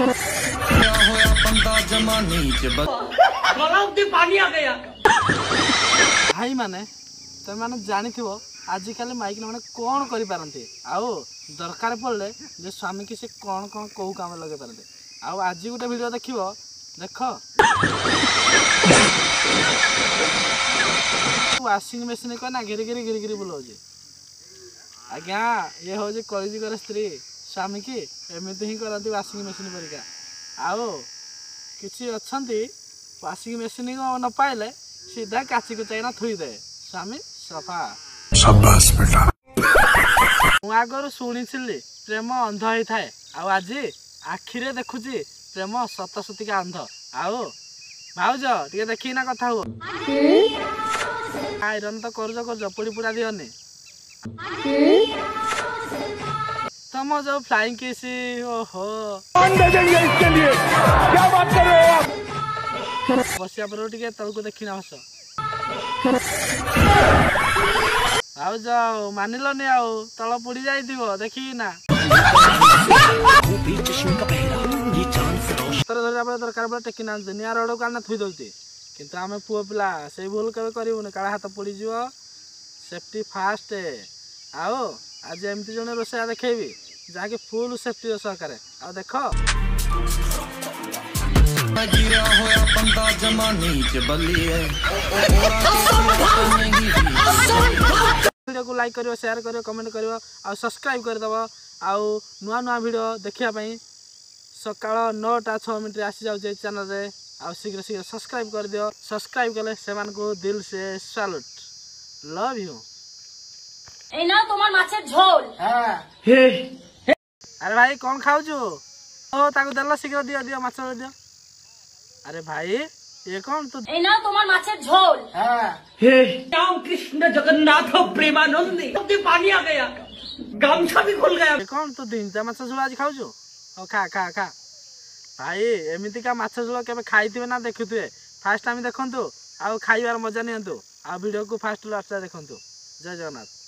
होया बंदा जमानी च पानी आ गया। भाई माने तुम मैंने जानी आजिकल माइक मैंने कौन कर पारती आउ दरकार पड़े जे स्वामी की से कौन कौन कौ काम लगे पारते आउ आज गोटे वीडियो देख देख वाशिंग मशीन कहना घिरी घिरी घिरी घिरी बुलाऊे आज्ञा ये हूँ कलिजुगर स्त्री स्वामी की एमती ही करती वाशिंग मशीन परिका आउ किसी अच्छा वाशिंग मशीन को न पाइले सीधा काची को चाहिए थुई दे स्वामी सफा शाबाश बेटा मु आगर शुणी प्रेम अंध होता है आज आखिरे देखुची प्रेम सत सतिका अंध आउ भाउज टे देखी ना कथा हुआ आयरन तो कर पुड़ी पुड़ा दियनी तुम जो फ्लाइंग किस ओहो बसिया पर टे तलक देखी ना हस आउ जाओ मानिलनी आउ तल पुड़ी जाई देखी ना दरकार बोले टेकी ना निया रोड को आना थुई दौती किंतु आम पुओ पिला से भूल केवे करूनी काला हाथ पड़ सेफ्टी फास्ट आओ आज एमती जने रोसैया देखेबी जहाँकि फुल सेफ्टी सहकार आ देख वीडियो को लाइक करियो शेयर करियो कमेंट करियो आ सब्सक्राइब करदेव आउ नुआ नुआ वीडियो देखिया सकाळ 9टा 6 मिनट आसी जाऊे चैनल रे आ शीघ्र शीघ्र सब्सक्राइब कर दियो सब्सक्राइब कले सेमान को दिल से सैल्यूट लव यू ए ना तुम्हार माछेर झोल हां हे अरे भाई कौन खाऊ छु ओ ताको देला शीघ्र दियो दियो माछ दियो अरे भाई ये कौन तू ए ना तुम्हार माछेर झोल हां हे राम कृष्ण जगन्नाथ प्रेमानंद पानी आ गया गामछा भी खुल गया कौन तू दिन माछ झोल आज खाऊ छु ओ खा खा खा भाई एमती का माछ झोल के खाई ना देखुए फास्ट टाइम देखु आउ खाइबार मजा नियंतु आ वीडियो को फास्ट लास्ट देखु जय जगन्नाथ।